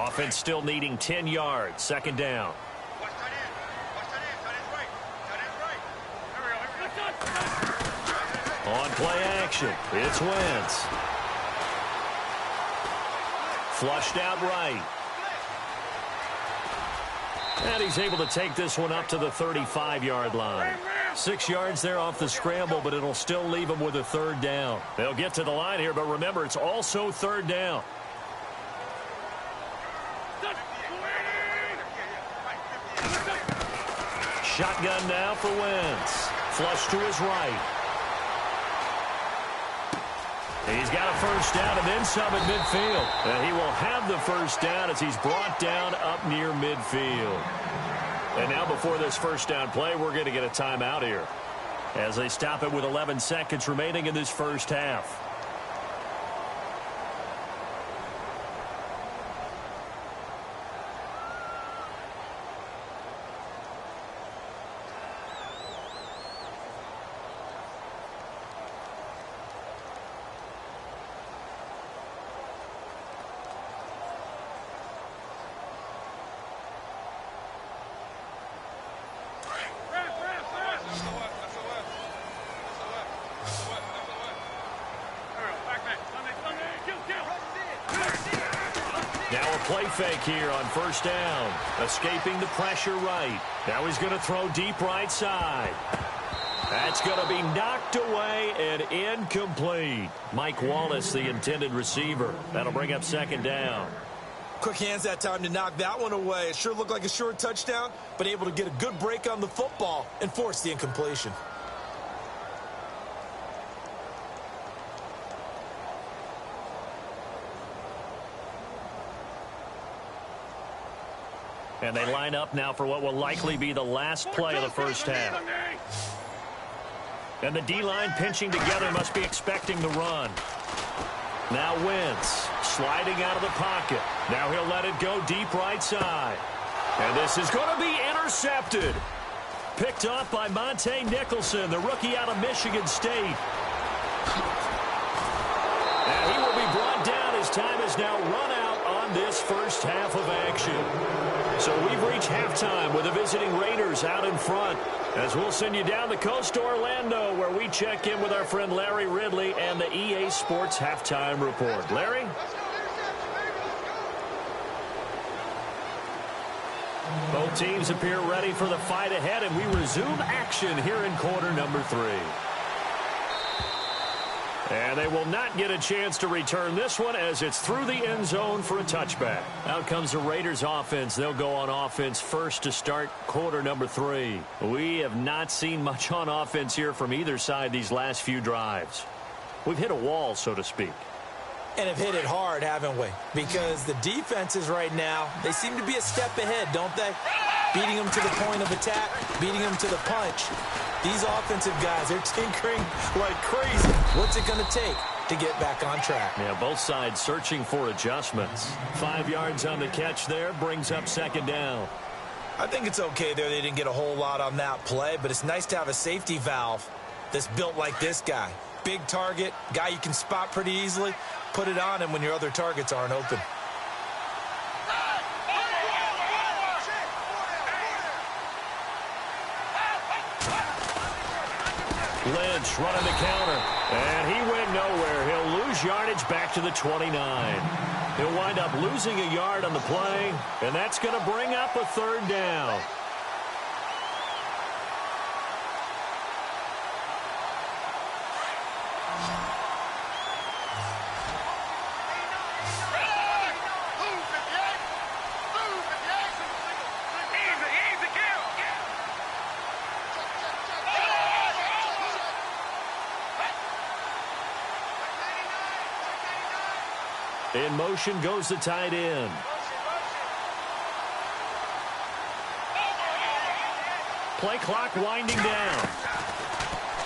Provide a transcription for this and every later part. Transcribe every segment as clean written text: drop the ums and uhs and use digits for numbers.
Offense still needing 10 yards. Second down. On play action, it's Wentz. Flushed out right. And he's able to take this one up to the 35-yard line. 6 yards there off the scramble, but it'll still leave him with a third down. They'll get to the line here, but remember, it's also third down. Shotgun now for Wentz. Flush to his right. He's got a first down and then some at midfield. And he will have the first down as he's brought down up near midfield. And now before this first down play, we're going to get a timeout here as they stop it with 11 seconds remaining in this first half. Play fake here on first down. Escaping the pressure right. Now he's going to throw deep right side. That's going to be knocked away and incomplete. Mike Wallace, the intended receiver. That'll bring up second down. Quick hands that time to knock that one away. It sure looked like a short touchdown, but able to get a good break on the football and force the incompletion. And they line up now for what will likely be the last play of the first half. And the D-line pinching together must be expecting the run. Now Wentz sliding out of the pocket. Now he'll let it go deep right side. And this is going to be intercepted. Picked off by Monte Nicholson, the rookie out of Michigan State. And he will be brought down. His time is now run out on this first half of action. So we've reached halftime with the visiting Raiders out in front. As we'll send you down the coast to Orlando, where we check in with our friend Larry Ridley and the EA Sports Halftime Report. Larry? Both teams appear ready for the fight ahead, and we resume action here in quarter number 3. And they will not get a chance to return this one as it's through the end zone for a touchback. Out comes the Raiders offense. They'll go on offense first to start quarter number 3. We have not seen much on offense here from either side these last few drives. We've hit a wall, so to speak. And have hit it hard, haven't we? Because the defenses right now, they seem to be a step ahead, don't they? Beating them to the point of attack, beating them to the punch. These offensive guys, they're tinkering like crazy. What's it going to take to get back on track? Yeah, both sides searching for adjustments. 5 yards on the catch there brings up second down. I think it's okay there. They didn't get a whole lot on that play, but it's nice to have a safety valve that's built like this guy. Big target, guy you can spot pretty easily. Put it on him when your other targets aren't open. Lynch running the counter, and he went nowhere. He'll lose yardage back to the 29. He'll wind up losing a yard on the play, and that's going to bring up a third down. In motion goes the tight end. Play clock winding down.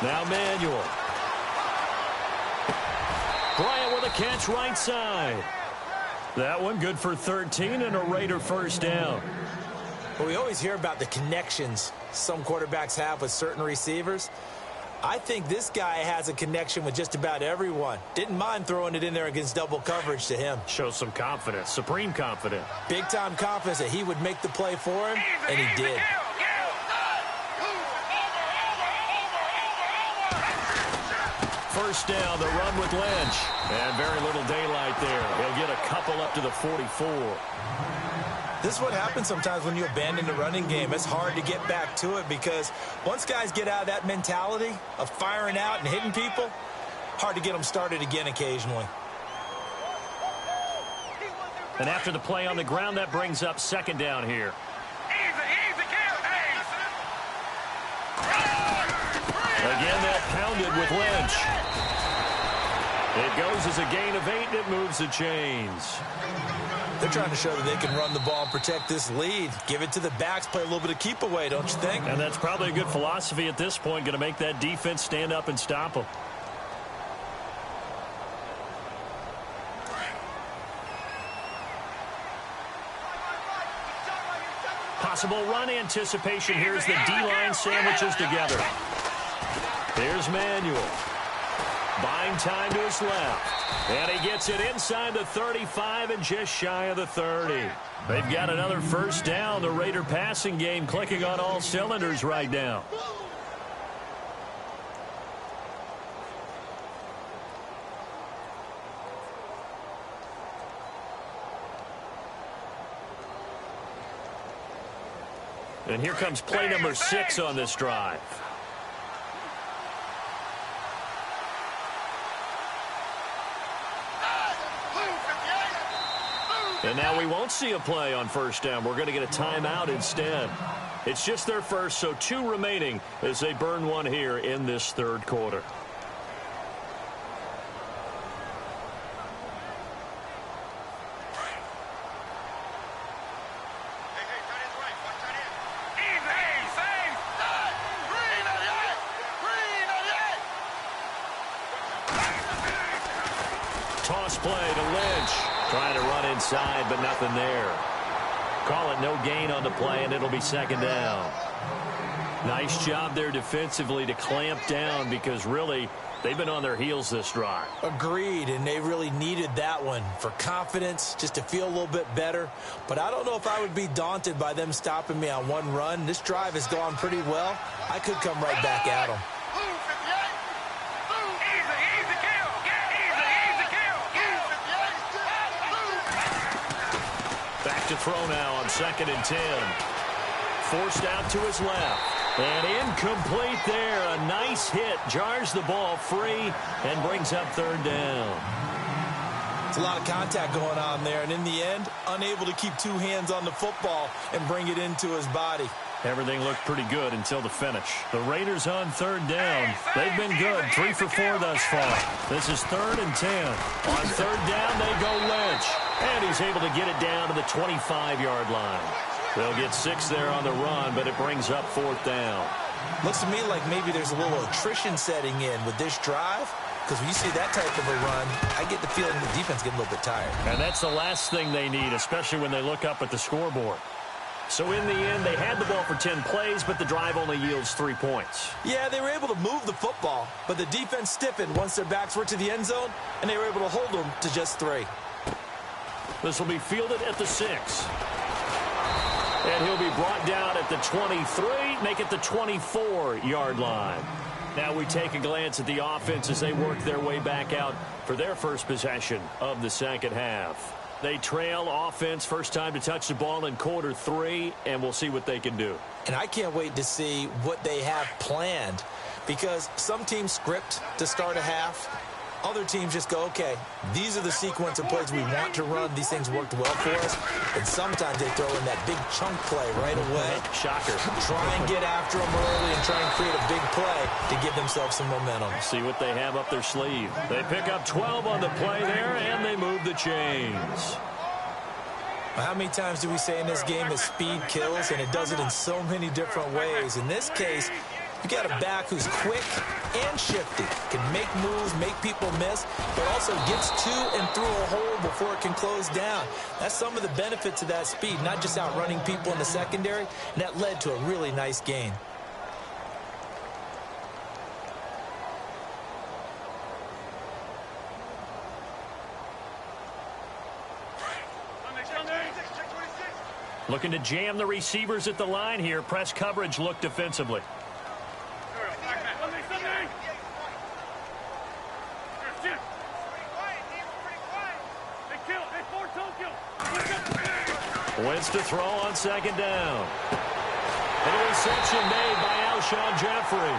Now Manuel. Bryant with a catch right side. That one good for 13 and a Raider first down. Well, we always hear about the connections some quarterbacks have with certain receivers. I think this guy has a connection with just about everyone. Didn't mind throwing it in there against double coverage to him. Shows some confidence, supreme confidence. Big-time confidence that he would make the play for him, and he did. First down, the run with Lynch. And very little daylight there. He'll get a couple up to the 44. This is what happens sometimes when you abandon the running game. It's hard to get back to it because once guys get out of that mentality of firing out and hitting people, hard to get them started again occasionally. And after the play on the ground, that brings up second down here. Again, they'll pound it with Lynch. It goes as a gain of 8, and it moves the chains. They're trying to show that they can run the ball and protect this lead. Give it to the backs, play a little bit of keep away, don't you think? And that's probably a good philosophy at this point, going to make that defense stand up and stop them. Possible run anticipation. Here's the D-line sandwiches together. Here's Manuel. Buying time to his left. And he gets it inside the 35 and just shy of the 30. They've got another first down. The Raider passing game clicking on all cylinders right now. And here comes play number 6 on this drive. And now we won't see a play on first down. We're going to get a timeout instead. It's just their first, so 2 remaining as they burn one here in this third quarter. Toss play to Lynch. Trying to run inside, but nothing there. Call it no gain on the play, and it'll be second down. Nice job there defensively to clamp down because really they've been on their heels this drive. Agreed, and they really needed that one for confidence, just to feel a little bit better. But I don't know if I would be daunted by them stopping me on one run. This drive has gone pretty well. I could come right back at them. Back to throw now on 2nd and 10. Forced out to his left. And incomplete there. A nice hit. Jars the ball free and brings up third down. It's a lot of contact going on there. And in the end, unable to keep 2 hands on the football and bring it into his body. Everything looked pretty good until the finish. The Raiders on third down. They've been good. 3 for 4 thus far. This is 3rd and 10. On third down, they go Lynch. And he's able to get it down to the 25-yard line. They'll get 6 there on the run, but it brings up 4th down. Looks to me like maybe there's a little attrition setting in with this drive. Because when you see that type of a run, I get the feeling the defense getting a little bit tired. And that's the last thing they need, especially when they look up at the scoreboard. So in the end, they had the ball for 10 plays, but the drive only yields 3 points. Yeah, they were able to move the football, but the defense stiffened once their backs were to the end zone, and they were able to hold them to just 3. This will be fielded at the 6. And he'll be brought down at the 23, make it the 24-yard line. Now we take a glance at the offense as they work their way back out for their first possession of the second half. They trail offense, first time to touch the ball in quarter 3, and we'll see what they can do. And I can't wait to see what they have planned, because some teams script to start a half. Other teams just go, okay, these are the sequence of plays we want to run. These things worked well for us. And sometimes they throw in that big chunk play right away. Shocker. Try and get after them early and try and create a big play to give themselves some momentum. See what they have up their sleeve. They pick up 12 on the play there, and they move the chains. How many times do we say in this game that speed kills, and it does it in so many different ways? In this case, you got a back who's quick and shifty, can make moves, make people miss, but also gets to and through a hole before it can close down. That's some of the benefits of that speed, not just outrunning people in the secondary, and that led to a really nice gain. Looking to jam the receivers at the line here. Press coverage look defensively. Wentz to throw on second down. And a reception made by Alshon Jeffrey.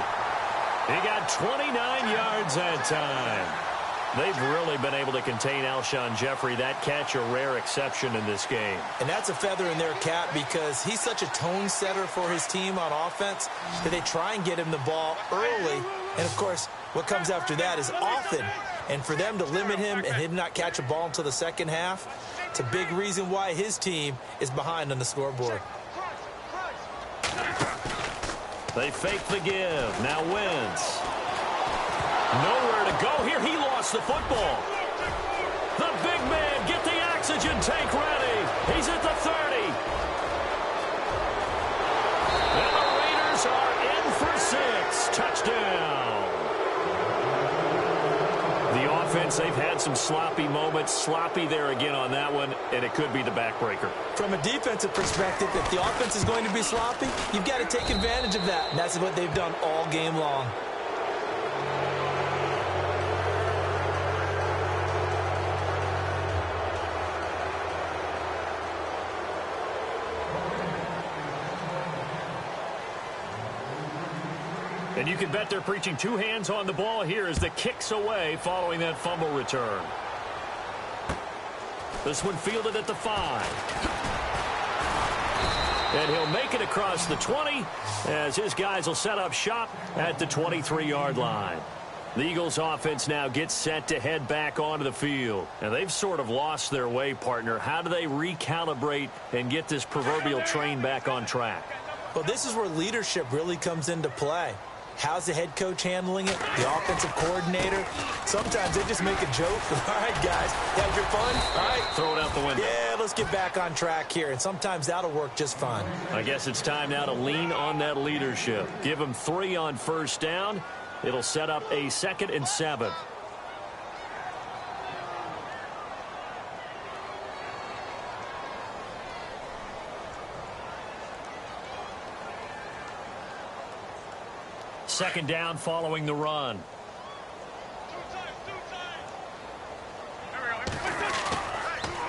He got 29 yards that time. They've really been able to contain Alshon Jeffrey. That catch a rare exception in this game. And that's a feather in their cap because he's such a tone setter for his team on offense that they try and get him the ball early. And, of course, what comes after that is often. And for them to limit him and him not catch a ball until the second half, it's a big reason why his team is behind on the scoreboard. They fake the give. Now Wentz. Nowhere to go here. He lost the football. The big man, get the oxygen tank ready. He's at the 30. And the Raiders are in for 6. Touchdown. The offense, they've had some sloppy moments. Sloppy there again on that one, and it could be the backbreaker. From a defensive perspective, if the offense is going to be sloppy, you've got to take advantage of that. And that's what they've done all game long. And you can bet they're preaching 2 hands on the ball here as the kick's away following that fumble return. This one fielded at the 5. And he'll make it across the 20 as his guys will set up shop at the 23-yard line. The Eagles offense now gets set to head back onto the field. And they've sort of lost their way, partner. How do they recalibrate and get this proverbial train back on track? Well, this is where leadership really comes into play. How's the head coach handling it? The offensive coordinator? Sometimes they just make a joke. All right, guys, have your fun. All right. Throw it out the window. Yeah, let's get back on track here. And sometimes that'll work just fine. I guess it's time now to lean on that leadership. Give them 3 on first down. It'll set up a 2nd and 7. Second down following the run.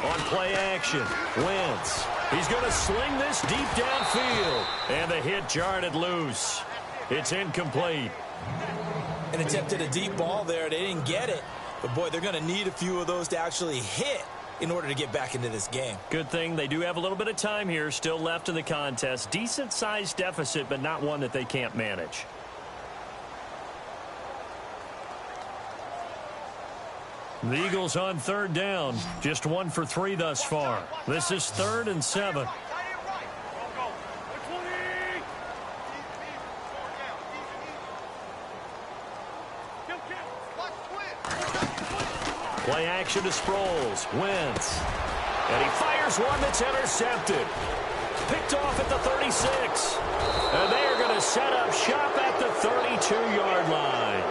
On play action, Wentz. He's going to sling this deep downfield. And the hit jarred it loose. It's incomplete. An attempt at a deep ball there. They didn't get it. But, boy, they're going to need a few of those to actually hit in order to get back into this game. Good thing they do have a little bit of time here still left in the contest. Decent-sized deficit, but not one that they can't manage. The Eagles on third down. Just 1 for 3 thus far. This is 3rd and 7. Play action to Sproles. Wentz. And he fires one that's intercepted. Picked off at the 36. And they are going to set up shop at the 32-yard line.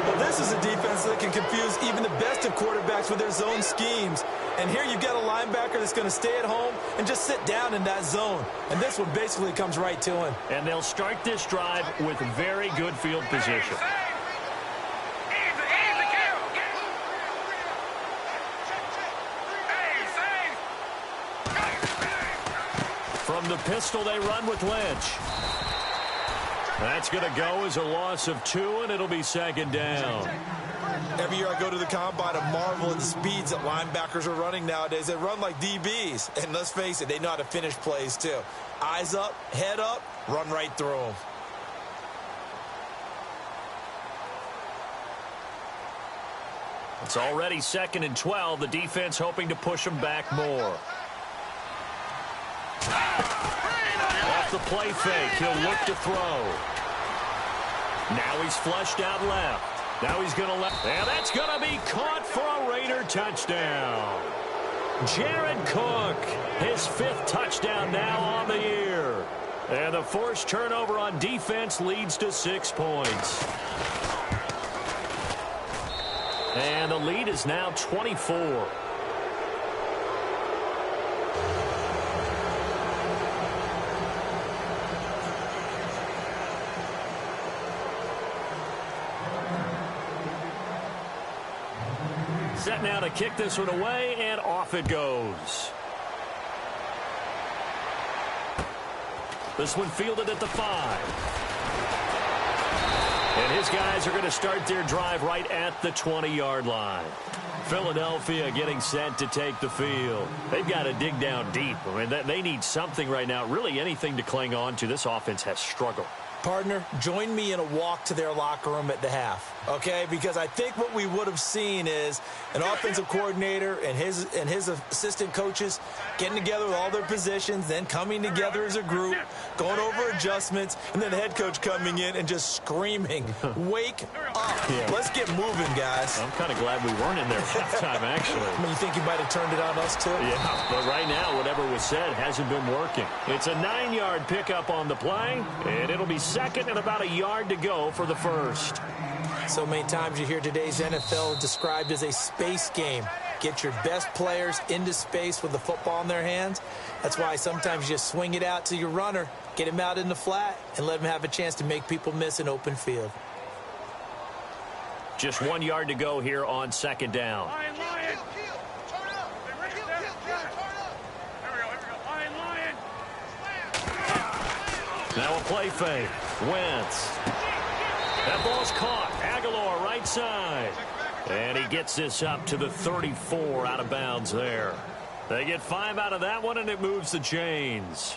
Well, this is a defense that can confuse even the best of quarterbacks with their zone schemes. And here you've got a linebacker that's going to stay at home and just sit down in that zone. And this one basically comes right to him. And they'll start this drive with very good field position. From the pistol, they run with Lynch. That's going to go as a loss of 2, and it'll be 2nd down. Every year I go to the combine, I marvel at the speeds that linebackers are running nowadays. They run like DBs. And let's face it, they know how to finish plays too. Eyes up, head up, run right through them. It's already 2nd and 12. The defense hoping to push them back more. Off the play fake, he'll look to throw. Now he's flushed out left. Now he's going to left. And that's going to be caught for a Raider touchdown. Jared Cook, his 5th touchdown now on the year. And the forced turnover on defense leads to 6 points. And the lead is now 24. set now to kick this one away, and off it goes. This one fielded at the 5. And his guys are going to start their drive right at the 20-yard line. Philadelphia getting set to take the field. They've got to dig down deep. I mean, they need something right now, really anything to cling on to. This offense has struggled. Partner, join me in a walk to their locker room at the half, okay? Because I think what we would have seen is an offensive coordinator and his assistant coaches getting together with all their positions, then coming together as a group, going over adjustments, and then the head coach coming in and just screaming, wake up. Yeah. Let's get moving, guys. I'm kind of glad we weren't in there halftime, actually. I mean, you think he might have turned it on us, too? Yeah, but right now, whatever was said hasn't been working. It's a 9-yard pickup on the play, and it'll be second and about a yard to go for the first. So many times you hear today's NFL described as a space game. Get your best players into space with the football in their hands. That's why sometimes you just swing it out to your runner, get him out in the flat, and let him have a chance to make people miss an open field. Just 1 yard to go here on second down. Now a play fake. Wentz. That ball's caught. Aguilar right side. And he gets this up to the 34 out of bounds there. They get 5 out of that one, and it moves the chains.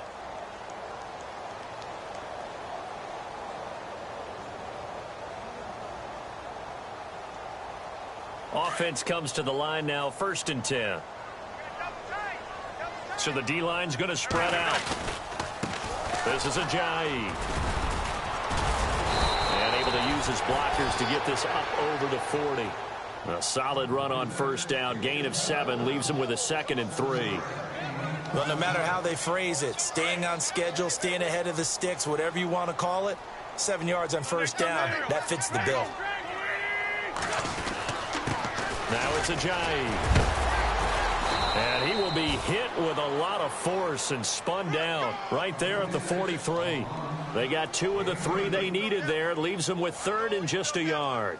Offense comes to the line now, 1st and 10. So the D-line's going to spread out. This is Ajayi. And able to use his blockers to get this up over the 40. A solid run on 1st down. Gain of 7 leaves him with a 2nd and 3. Well, no matter how they phrase it, staying on schedule, staying ahead of the sticks, whatever you want to call it, 7 yards on 1st down, that fits the bill. Now it's Ajayi. And he will be hit with a lot of force and spun down right there at the 43. They got 2 of the 3 they needed there. It leaves them with 3rd and just a yard.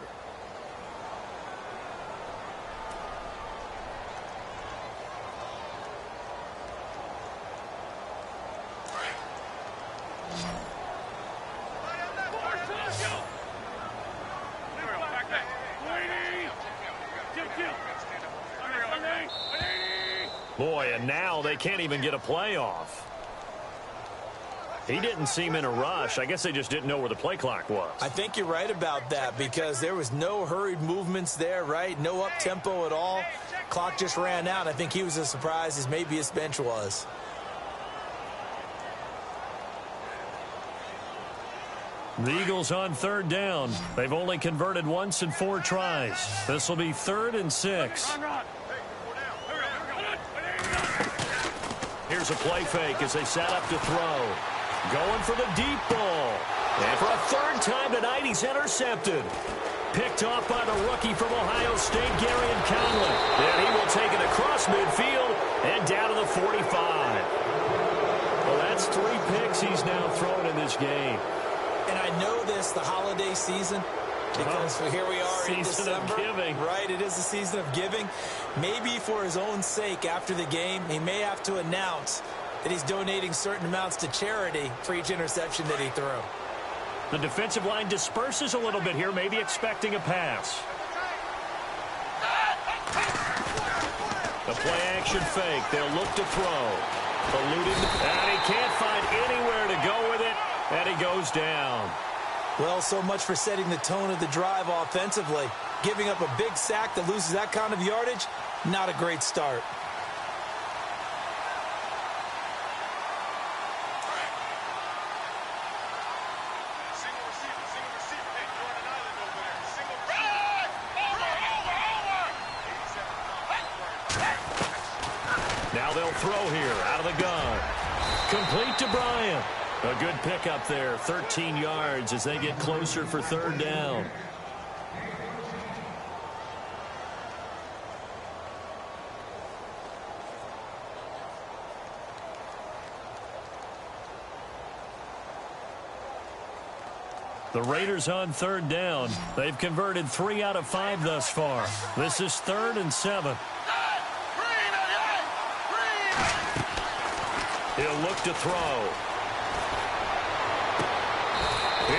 Boy, and now they can't even get a play off. He didn't seem in a rush. I guess they just didn't know where the play clock was. I think you're right about that because there was no hurried movements there, right? No up-tempo at all. Clock just ran out. I think he was as surprised as maybe his bench was. The Eagles on 3rd down. They've only converted once in 4 tries. This will be 3rd and 6. Here's a play fake as they set up to throw. Going for the deep ball. And for a 3rd time tonight, he's intercepted. Picked off by the rookie from Ohio State, Garyon Conley. And he will take it across midfield and down to the 45. Well, that's 3 picks he's now thrown in this game. And I know this, the holiday season, because here we are in December. Season of giving. Right, it is the season of giving. Maybe for his own sake after the game, he may have to announce that he's donating certain amounts to charity for each interception that he threw. The defensive line disperses a little bit here, maybe expecting a pass. The play-action fake. They'll look to throw. Eluded, and he can't find anywhere to go with it, and he goes down. Well, so much for setting the tone of the drive offensively. Giving up a big sack that loses that kind of yardage, not a great start. Now they'll throw here out of the gun. Complete to Bryant. A good pickup there, 13 yards as they get closer for 3rd down. The Raiders on third down. They've converted 3 out of 5 thus far. This is 3rd and 7. He'll look to throw.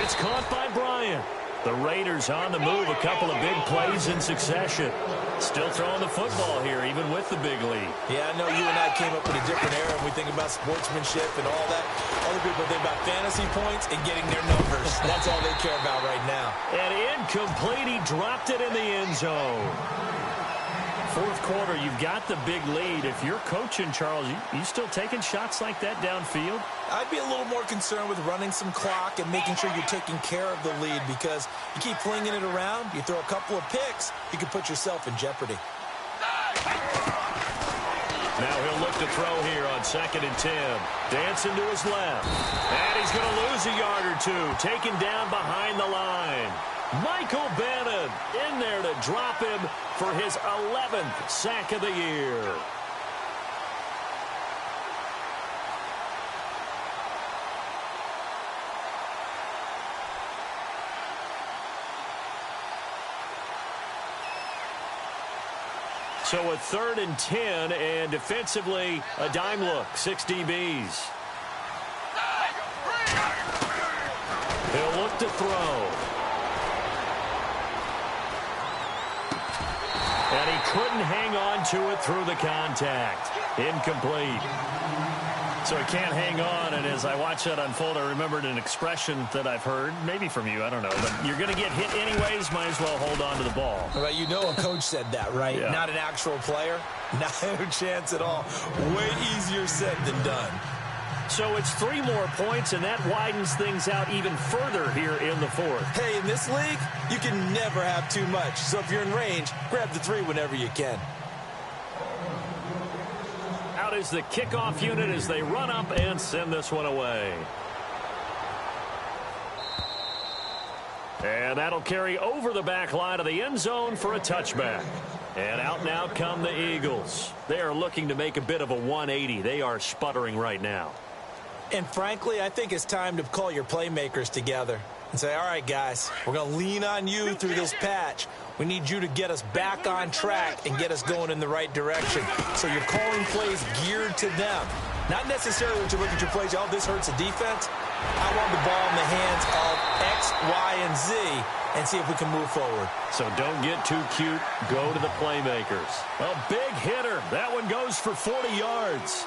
It's caught by Bryant. The Raiders on the move, a couple of big plays in succession. Still throwing the football here, even with the big lead. Yeah, I know you and I came up in a different era, and we think about sportsmanship and all that. Other people think about fantasy points and getting their numbers. That's all they care about right now. And incomplete, he dropped it in the end zone. Fourth quarter, you've got the big lead. If you're coaching, Charles, you still taking shots like that downfield? I'd be a little more concerned with running some clock and making sure you're taking care of the lead, because you keep flinging it around, you throw a couple of picks, you can put yourself in jeopardy. Now he'll look to throw here on 2nd and 10. Dancing to his left. And he's going to lose a yard or two. Taken down behind the line. Michael Bannon in there to drop him for his 11th sack of the year. So a 3rd and 10, and defensively, a dime look, 6 DBs. He'll look to throw. And he couldn't hang on to it through the contact. Incomplete. So he can't hang on, and as I watch that unfold, I remembered an expression that I've heard, maybe from you, I don't know, but you're going to get hit anyways, might as well hold on to the ball. Well, you know a coach said that, right? Yeah. Not an actual player. Not a chance at all. Way easier said than done. So it's 3 more points, and that widens things out even further here in the 4th. Hey, in this league, you can never have too much. So if you're in range, grab the 3 whenever you can. Out is the kickoff unit as they run up and send this one away. And that'll carry over the back line of the end zone for a touchback. And out now come the Eagles. They are looking to make a bit of a 180. They are sputtering right now. And frankly, I think it's time to call your playmakers together and say, all right, guys, we're going to lean on you through this patch. We need you to get us back on track and get us going in the right direction. So you're calling plays geared to them. Not necessarily when you look at your plays, oh, this hurts the defense. I want the ball in the hands of X, Y, and Z and see if we can move forward. So don't get too cute. Go to the playmakers. A big hitter. That one goes for 40 yards.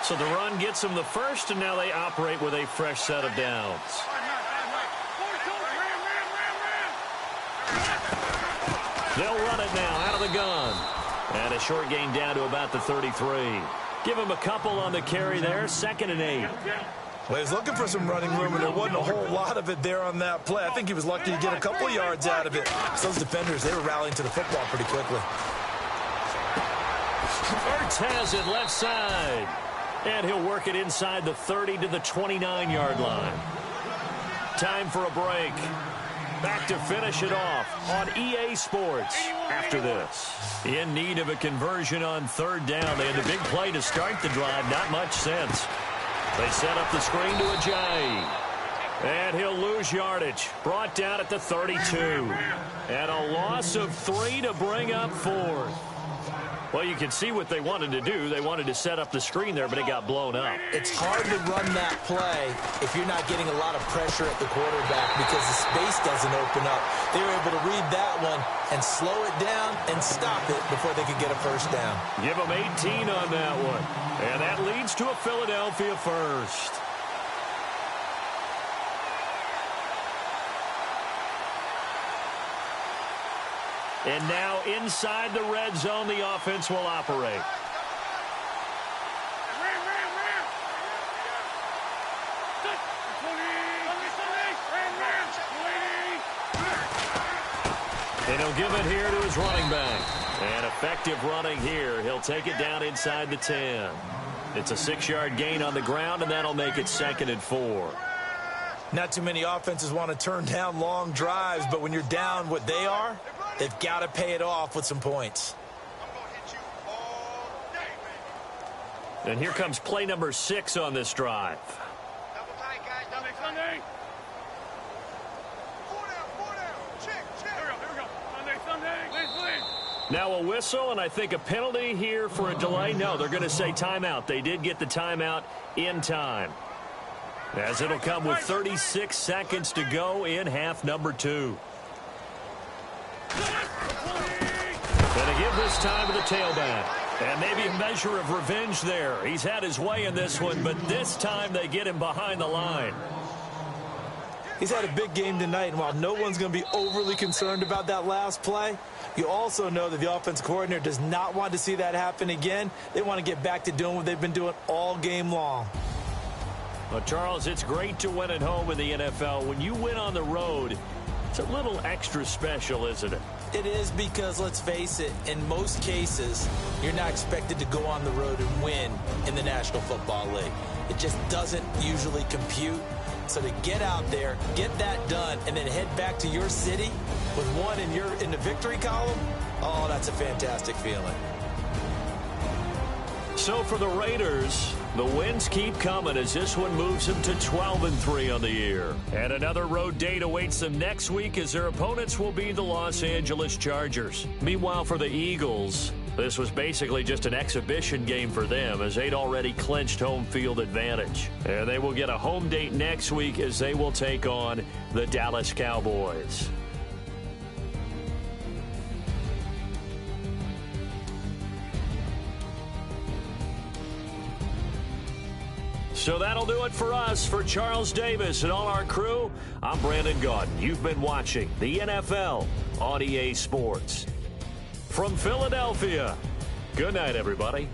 So the run gets them the first, and now they operate with a fresh set of downs. They'll run it now out of the gun. And a short gain down to about the 33. Give him a couple on the carry there. 2nd and 8. Well, he was looking for some running room, and there wasn't a whole lot of it there on that play. I think he was lucky to get a couple yards out of it. So those defenders, they were rallying to the football pretty quickly. Ertz has it left side. And he'll work it inside the 30 to the 29-yard line. Time for a break. Back to finish it off on EA Sports after this. In need of a conversion on 3rd down. They had the big play to start the drive. Not much sense. They set up the screen to Ajayi. And he'll lose yardage. Brought down at the 32. And a loss of 3 to bring up 4th. Well, you can see what they wanted to do. They wanted to set up the screen there, but it got blown up. It's hard to run that play if you're not getting a lot of pressure at the quarterback because the space doesn't open up. They were able to read that one and slow it down and stop it before they could get a first down. Give them 18 on that one. And that leads to a Philadelphia first. And now inside the red zone, the offense will operate. And he'll give it here to his running back. And effective running here. He'll take it down inside the 10. It's a 6-yard gain on the ground, and that'll make it 2nd and 4. Not too many offenses want to turn down long drives, but when you're down what they are, they've got to pay it off with some points. And here comes play number 6 on this drive. Double tight, guys. Double tight. Four down. Check. Here we go. Sunday. Please. Now a whistle, and I think a penalty here for a delay. No, they're going to say timeout. They did get the timeout in time, as it'll come with 36 seconds to go in half number 2. Going to give this time to the tailback. And maybe a measure of revenge there. He's had his way in this one, but this time they get him behind the line. He's had a big game tonight, and while no one's going to be overly concerned about that last play, you also know that the offensive coordinator does not want to see that happen again. They want to get back to doing what they've been doing all game long. Well, Charles, it's great to win at home in the NFL. When you win on the road, it's a little extra special, isn't it? It is, because, let's face it, in most cases, you're not expected to go on the road and win in the National Football League. It just doesn't usually compute. So to get out there, get that done, and then head back to your city with one in the victory column, oh, that's a fantastic feeling. So for the Raiders, the wins keep coming as this one moves them to 12-3 on the year. And another road date awaits them next week as their opponents will be the Los Angeles Chargers. Meanwhile, for the Eagles, this was basically just an exhibition game for them as they'd already clinched home field advantage. And they will get a home date next week as they will take on the Dallas Cowboys. So that'll do it for us. For Charles Davis and all our crew, I'm Brandon Gaudin. You've been watching the NFL on EA Sports. From Philadelphia, good night, everybody.